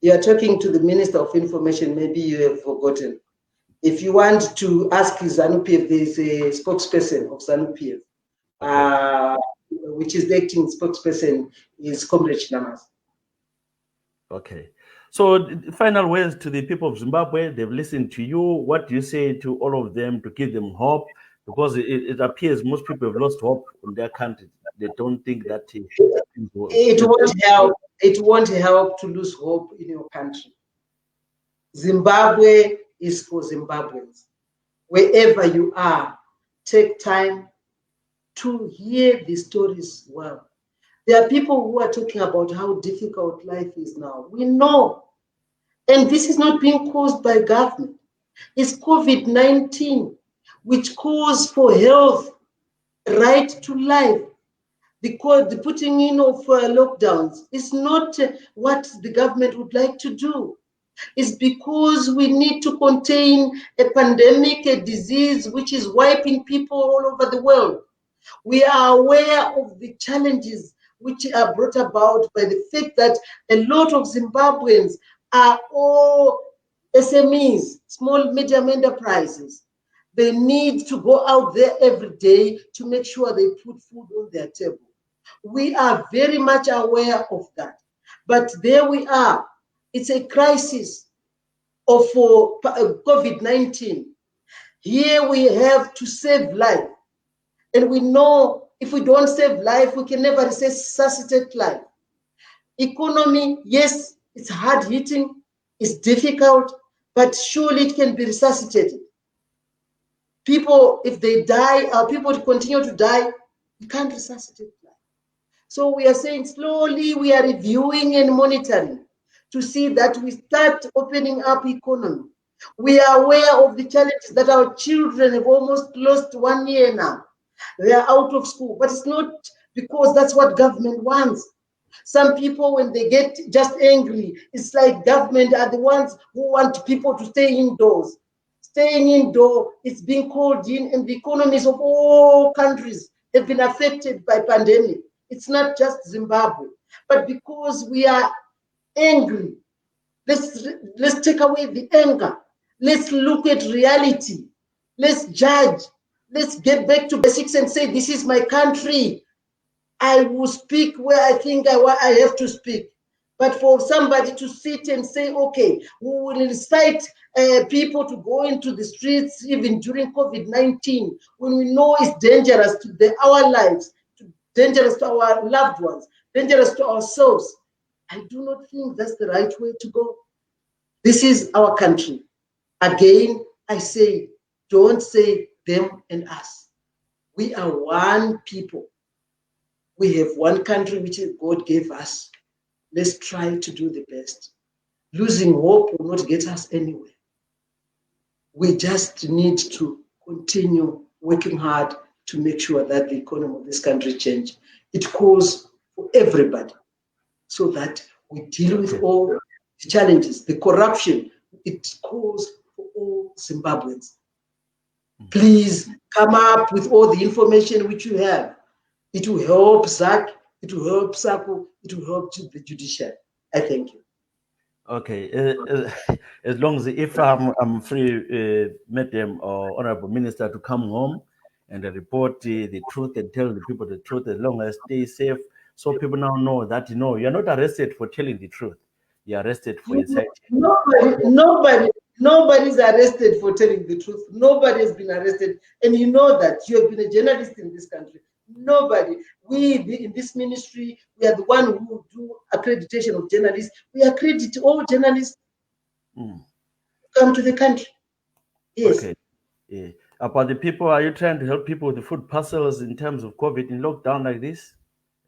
you are talking to the Minister of Information. Maybe you have forgotten. If you want to ask ZANU-PF, there is a spokesperson of ZANU-PF, okay, which is the acting spokesperson is Comrade Namas. Okay. So, final words to the people of Zimbabwe. They've listened to you. What do you say to all of them to give them hope? Because it appears most people have lost hope in their country. They don't think that things will It get. won't help. It won't help to lose hope in your country. Zimbabwe is for Zimbabweans. Wherever you are, take time to hear the stories well. There are people who are talking about how difficult life is now. We know. And this is not being caused by government. It's COVID-19, which calls for health, right to life. The putting in of lockdowns is not what the government would like to do. It's because we need to contain a pandemic, a disease which is wiping people all over the world. We are aware of the challenges which are brought about by the fact that a lot of Zimbabweans are all SMEs, small medium enterprises. They need to go out there every day to make sure they put food on their table. We are very much aware of that. But there we are. It's a crisis of COVID-19. Here we have to save life. And we know if we don't save life, we can never resuscitate life. Economy, yes, it's hard hitting, it's difficult, but surely it can be resuscitated. People, if they die, people continue to die, we can't resuscitate life. So we are saying slowly we are reviewing and monitoring to see that we start opening up economy. We are aware of the challenges that our children have almost lost 1 year now. They are out of school, but it's not because that's what government wants. Some people, when they get just angry, it's like government are the ones who want people to stay indoors. Staying indoor is being called in, and the economies of all countries have been affected by pandemic. It's not just Zimbabwe, but because we are angry, let's take away the anger. Let's look at reality. Let's judge. Let's get back to basics and say, this is my country. I will speak where I think I have to speak. But for somebody to sit and say, okay, we will incite people to go into the streets even during COVID-19, when we know it's dangerous to our lives, dangerous to our loved ones, dangerous to ourselves, I do not think that's the right way to go. This is our country. Again, I say, don't say them and us. We are one people. We have one country which God gave us. Let's try to do the best. Losing hope will not get us anywhere. We just need to continue working hard to make sure that the economy of this country change. It calls for everybody so that we deal with all the challenges, the corruption. It calls for all Zimbabweans. Please come up with all the information which you have. It will help Zach, it will help SACU, it will help the judiciary. I thank you. Okay, as long as if I'm free, Madam or Honorable Minister, to come home and report the truth and tell the people the truth, as long as stay safe, so people now know that you're not arrested for telling the truth, you're arrested for inciting. Nobody's arrested for telling the truth. Nobody has been arrested, and you know that. You have been a journalist in this country. Nobody. We in this ministry, we are the one who do accreditation of journalists. We accredit all journalists who come to the country. Yes. Okay. Yeah. About the people, are you trying to help people with the food parcels in terms of COVID in lockdown like this?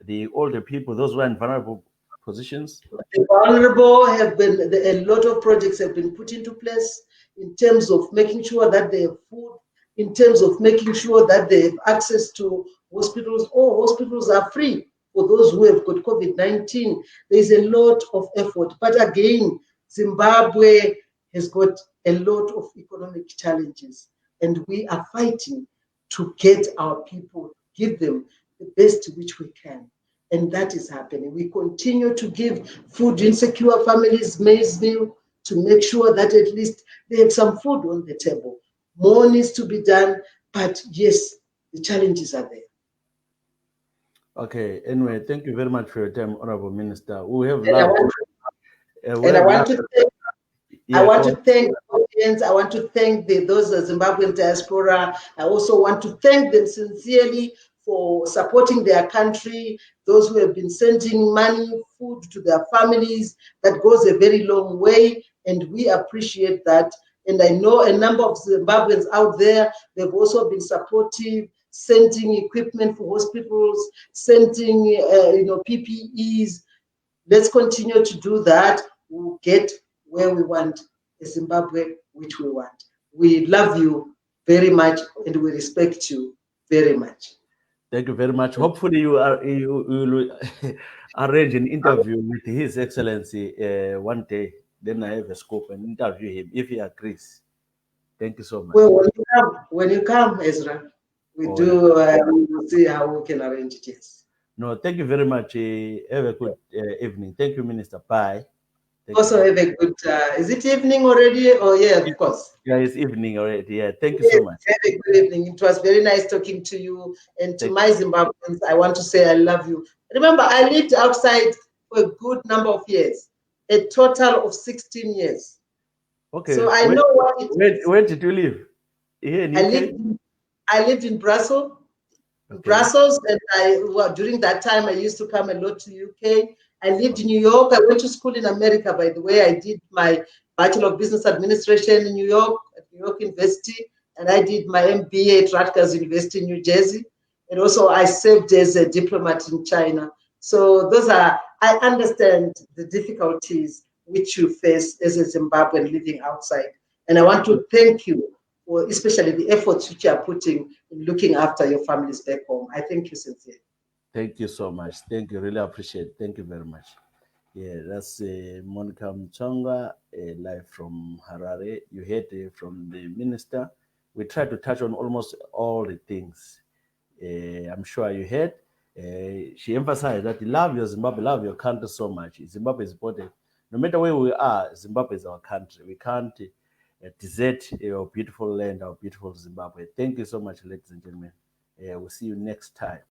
The older people, those who are in vulnerable positions? The vulnerable have been, a lot of projects have been put into place in terms of making sure that they have food, in terms of making sure that they have access to hospitals. All hospitals are free for those who have got COVID-19. There is a lot of effort. But again, Zimbabwe has got a lot of economic challenges, and we are fighting to get our people, give them the best which we can. And that is happening. We continue to give food insecure families maize meal to make sure that at least they have some food on the table. More needs to be done, but yes, the challenges are there. Okay. Anyway, thank you very much for your time, Honorable Minister. We have And I loved. want We And I have want to thank I yeah, want go to on. thank the audience. I want to thank those Zimbabwean diaspora. I also want to thank them sincerely for supporting their country, those who have been sending money, food to their families. That goes a very long way, and we appreciate that. And I know a number of Zimbabweans out there, they've also been supportive, sending equipment for hospitals, sending PPEs. Let's continue to do that. We'll get where we want, a Zimbabwe which we want. We love you very much and we respect you very much. Thank you very much. Hopefully, you will arrange an interview with His Excellency one day. Then I have a scope and interview him if he agrees. Thank you so much. Well, when you come, Ezra, we Oh yeah. we will see how we can arrange it. Yes. No, thank you very much. Have a good evening. Thank you, Minister. Bye. Thank you Also very have much. a good, is it evening already? Oh yeah, of course. Yeah, it's evening already. Yeah, thank you so Yes, much. have a good evening. It was very nice talking to you. And to Thank, my Zimbabweans, I want to say I love you. Remember, I lived outside for a good number of years, a total of 16 years. okay, So I know what it is. where did you live? Here in I UK? lived, I lived in Brussels, Okay. and during that time I used to come a lot to UK. I lived in New York. I went to school in America, by the way. I did my Bachelor of Business Administration in New York at New York University, and I did my MBA at Rutgers University in New Jersey. And also I served as a diplomat in China. So I understand the difficulties which you face as a Zimbabwean living outside. And I want to thank you for especially the efforts which you are putting in looking after your families back home. I thank you sincerely. Thank you so much. Thank you. Really appreciate it. Thank you very much. Yeah, that's Monica Mutsvangwa, live from Harare. You heard from the minister. We tried to touch on almost all the things. I'm sure you heard. She emphasized that you love your Zimbabwe, love your country so much. Zimbabwe is important. No matter where we are, Zimbabwe is our country. We can't desert our beautiful land, our beautiful Zimbabwe. Thank you so much, ladies and gentlemen. We'll see you next time.